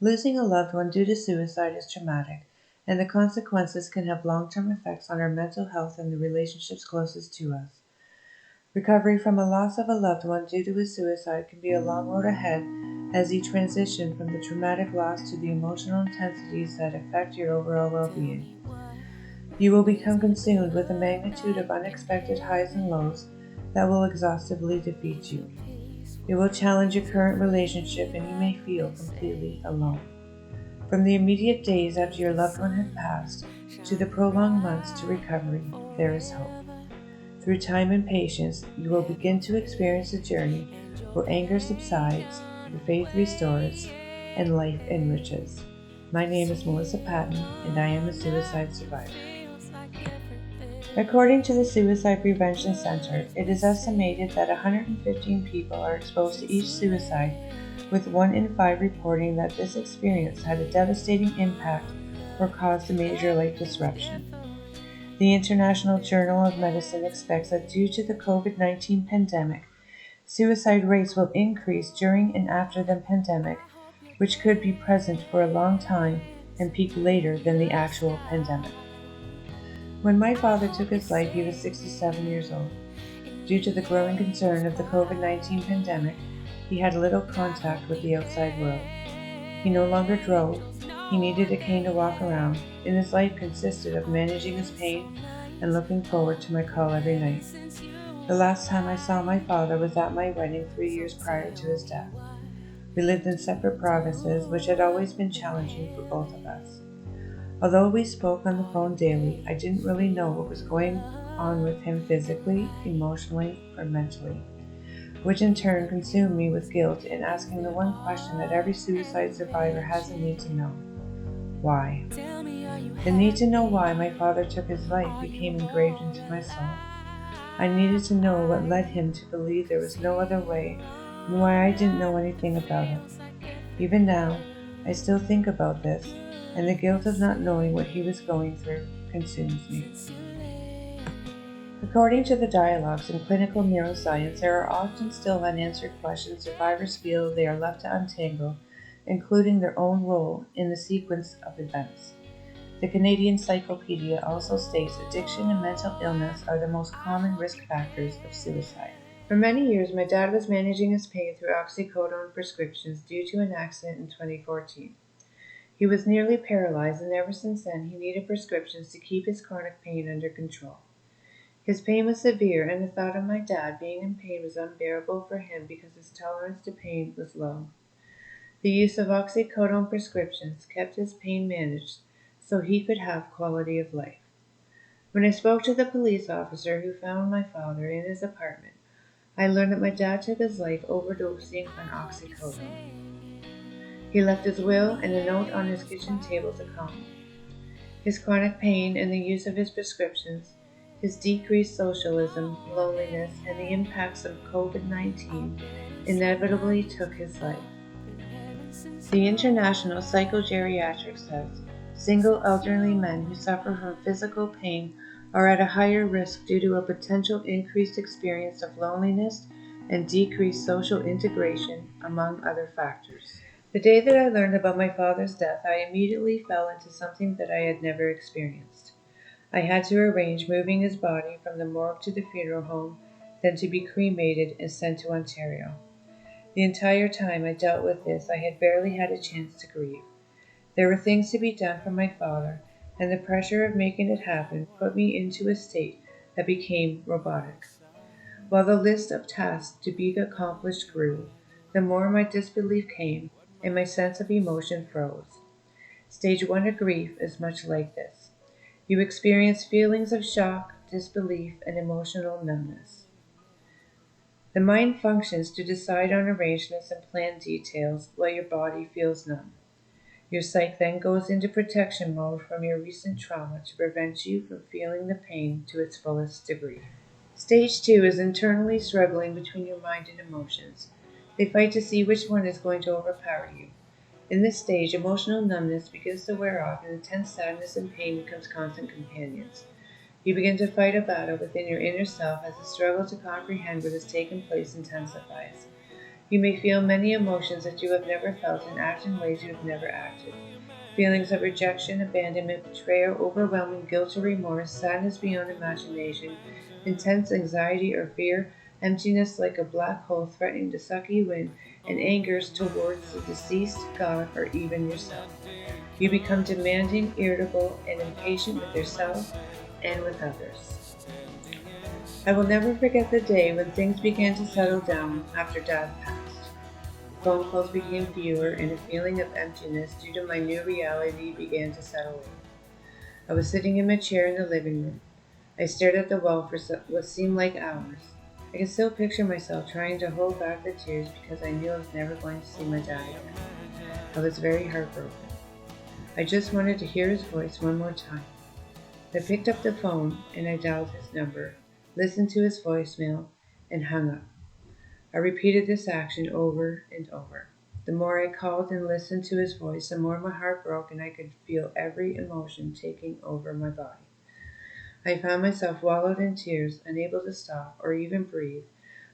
Losing a loved one due to suicide is traumatic, and the consequences can have long-term effects on our mental health and the relationships closest to us. Recovery from a loss of a loved one due to a suicide can be a long road ahead as you transition from the traumatic loss to the emotional intensities that affect your overall well-being. You will become consumed with a magnitude of unexpected highs and lows that will exhaustively defeat you. It will challenge your current relationship and you may feel completely alone. From the immediate days after your loved one had passed to the prolonged months to recovery, there is hope. Through time and patience, you will begin to experience a journey where anger subsides, your faith restores, and life enriches. My name is Melissa Patton, and I am a suicide survivor. According to the Suicide Prevention Center, it is estimated that 115 people are exposed to each suicide, with 1 in 5 reporting that this experience had a devastating impact or caused a major life disruption. The International Journal of Medicine expects that due to the COVID-19 pandemic, suicide rates will increase during and after the pandemic, which could be present for a long time and peak later than the actual pandemic. When my father took his life, he was 67 years old. Due to the growing concern of the COVID-19 pandemic, he had little contact with the outside world. He no longer drove, he needed a cane to walk around, and his life consisted of managing his pain and looking forward to my call every night. The last time I saw my father was at my wedding 3 years prior to his death. We lived in separate provinces, which had always been challenging for both of us. Although we spoke on the phone daily, I didn't really know what was going on with him physically, emotionally, or mentally, which in turn consumed me with guilt and asking the one question that every suicide survivor has a need to know. Why? The need to know why my father took his life became engraved into my soul. I needed to know what led him to believe there was no other way and why I didn't know anything about it. Even now, I still think about this, and the guilt of not knowing what he was going through consumes me. According to the dialogues in clinical neuroscience, there are often still unanswered questions survivors feel they are left to untangle, including their own role in the sequence of events. The Canadian Cyclopedia also states addiction and mental illness are the most common risk factors of suicide. For many years, my dad was managing his pain through oxycodone prescriptions due to an accident in 2014. He was nearly paralyzed, and ever since then, he needed prescriptions to keep his chronic pain under control. His pain was severe, and the thought of my dad being in pain was unbearable for him because his tolerance to pain was low. The use of oxycodone prescriptions kept his pain managed so he could have quality of life. When I spoke to the police officer who found my father in his apartment, I learned that my dad took his life overdosing on oxycodone. He left his will and a note on his kitchen table to calm. His chronic pain and the use of his prescriptions, his decreased socialism, loneliness, and the impacts of COVID-19 inevitably took his life. The International Psychogeriatric says single elderly men who suffer from physical pain are at a higher risk due to a potential increased experience of loneliness and decreased social integration, among other factors. The day that I learned about my father's death, I immediately fell into something that I had never experienced. I had to arrange moving his body from the morgue to the funeral home, then to be cremated and sent to Ontario. The entire time I dealt with this, I had barely had a chance to grieve. There were things to be done for my father, and the pressure of making it happen put me into a state that became robotic. While the list of tasks to be accomplished grew, the more my disbelief came, and my sense of emotion froze. Stage 1 of grief is much like this. You experience feelings of shock, disbelief, and emotional numbness. The mind functions to decide on arrangements and plan details while your body feels numb. Your psyche then goes into protection mode from your recent trauma to prevent you from feeling the pain to its fullest degree. Stage 2 is internally struggling between your mind and emotions. They fight to see which one is going to overpower you. In this stage, emotional numbness begins to wear off and intense sadness and pain becomes constant companions. You begin to fight a battle within your inner self as the struggle to comprehend what has taken place intensifies. You may feel many emotions that you have never felt and act in ways you have never acted. Feelings of rejection, abandonment, betrayal, overwhelming guilt or remorse, sadness beyond imagination, intense anxiety or fear, emptiness like a black hole threatening to suck you in, and angers towards the deceased, God, or even yourself. You become demanding, irritable, and impatient with yourself and with others. I will never forget the day when things began to settle down after Dad passed. Phone calls became fewer, and a feeling of emptiness due to my new reality began to settle in. I was sitting in my chair in the living room. I stared at the wall for what seemed like hours. I could still picture myself trying to hold back the tears because I knew I was never going to see my dad again. I was very heartbroken. I just wanted to hear his voice one more time. I picked up the phone and I dialed his number, listened to his voicemail, and hung up. I repeated this action over and over. The more I called and listened to his voice, the more my heart broke and I could feel every emotion taking over my body. I found myself wallowed in tears, unable to stop or even breathe,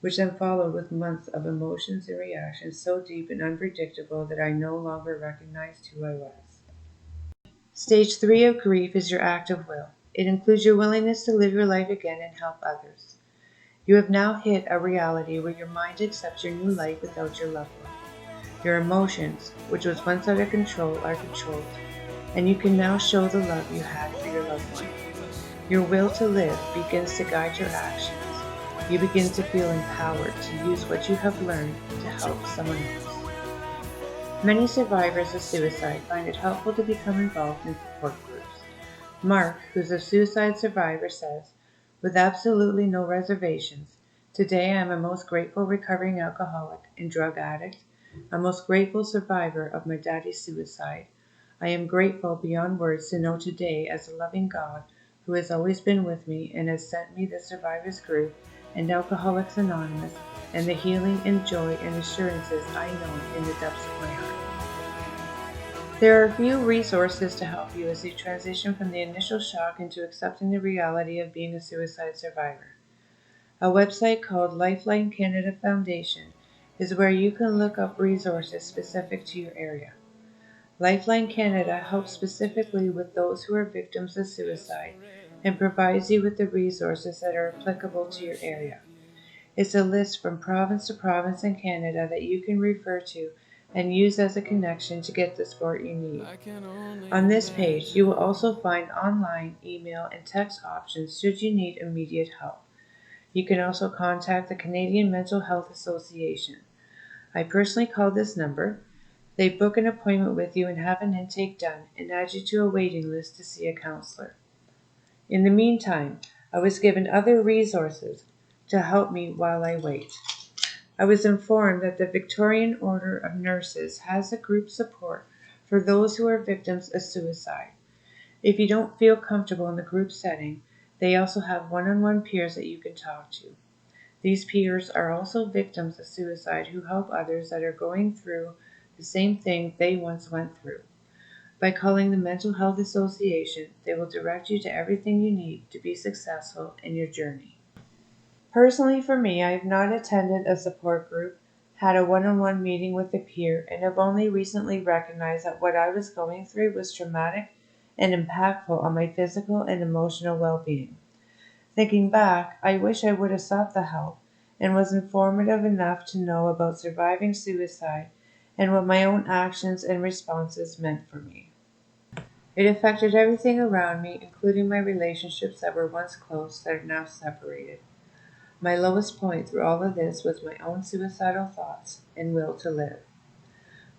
which then followed with months of emotions and reactions so deep and unpredictable that I no longer recognized who I was. Stage 3 of grief is your act of will. It includes your willingness to live your life again and help others. You have now hit a reality where your mind accepts your new life without your loved one. Your emotions, which was once out of control, are controlled, and you can now show the love you had for your loved one. Your will to live begins to guide your actions. You begin to feel empowered to use what you have learned to help someone else. Many survivors of suicide find it helpful to become involved in support groups. Mark, who's a suicide survivor, says, with absolutely no reservations, today I am a most grateful recovering alcoholic and drug addict, a most grateful survivor of my daddy's suicide. I am grateful beyond words to know today as a loving God who has always been with me and has sent me the survivors group and Alcoholics Anonymous and the healing and joy and assurances I know in the depths of my heart. There are a few resources to help you as you transition from the initial shock into accepting the reality of being a suicide survivor. A website called Lifeline Canada Foundation is where you can look up resources specific to your area. Lifeline Canada helps specifically with those who are victims of suicide and provides you with the resources that are applicable to your area. It's a list from province to province in Canada that you can refer to and use as a connection to get the support you need. On this page, you will also find online, email, and text options should you need immediate help. You can also contact the Canadian Mental Health Association. I personally call this number. They book an appointment with you and have an intake done and add you to a waiting list to see a counselor. In the meantime, I was given other resources to help me while I wait. I was informed that the Victorian Order of Nurses has a group support for those who are victims of suicide. If you don't feel comfortable in the group setting, they also have one-on-one peers that you can talk to. These peers are also victims of suicide who help others that are going through the same thing they once went through. By calling the Mental Health Association, they will direct you to everything you need to be successful in your journey. Personally, for me, I have not attended a support group, had a one-on-one meeting with a peer, and have only recently recognized that what I was going through was traumatic and impactful on my physical and emotional well-being. Thinking back, I wish I would have sought the help and was informative enough to know about surviving suicide and what my own actions and responses meant for me. It affected everything around me, including my relationships that were once close that are now separated. My lowest point through all of this was my own suicidal thoughts and will to live.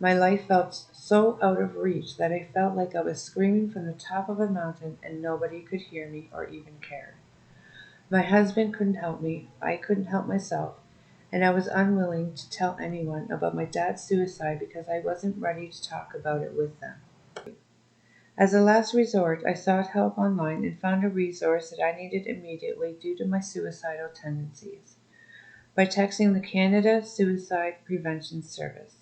My life felt so out of reach that I felt like I was screaming from the top of a mountain and nobody could hear me or even care. My husband couldn't help me, I couldn't help myself, and I was unwilling to tell anyone about my dad's suicide because I wasn't ready to talk about it with them. As a last resort, I sought help online and found a resource that I needed immediately due to my suicidal tendencies. By texting the Canada Suicide Prevention Service.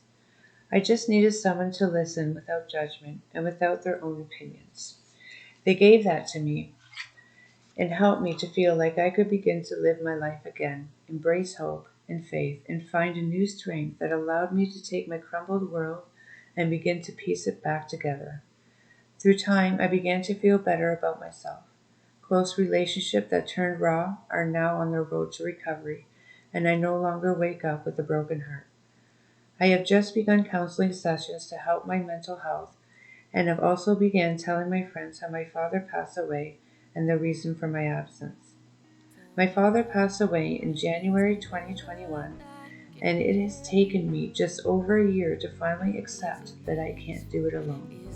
I just needed someone to listen without judgment and without their own opinions. They gave that to me and helped me to feel like I could begin to live my life again, embrace hope, and faith and find a new strength that allowed me to take my crumbled world and begin to piece it back together. Through time, I began to feel better about myself. Close relationships that turned raw are now on their road to recovery, and I no longer wake up with a broken heart. I have just begun counseling sessions to help my mental health, and have also began telling my friends how my father passed away and the reason for my absence. My father passed away in January 2021, and it has taken me just over a year to finally accept that I can't do it alone.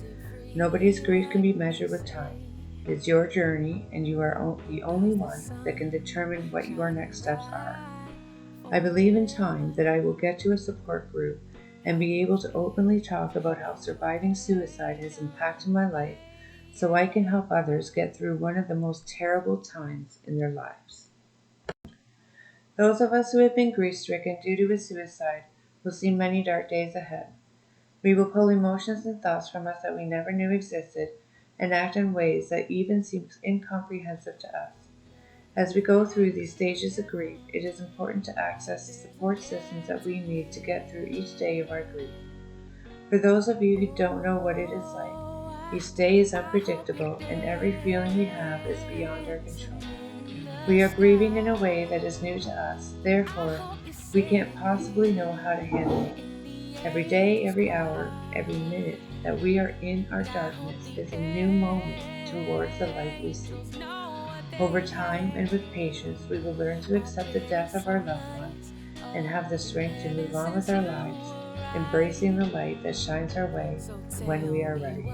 Nobody's grief can be measured with time. It is your journey, and you are the only one that can determine what your next steps are. I believe in time that I will get to a support group and be able to openly talk about how surviving suicide has impacted my life so I can help others get through one of the most terrible times in their lives. Those of us who have been grief-stricken due to a suicide will see many dark days ahead. We will pull emotions and thoughts from us that we never knew existed and act in ways that even seem incomprehensive to us. As we go through these stages of grief, it is important to access the support systems that we need to get through each day of our grief. For those of you who don't know what it is like, each day is unpredictable and every feeling we have is beyond our control. We are grieving in a way that is new to us, therefore, we can't possibly know how to handle it. Every day, every hour, every minute that we are in our darkness is a new moment towards the light we see. Over time and with patience, we will learn to accept the death of our loved ones and have the strength to move on with our lives, embracing the light that shines our way when we are ready.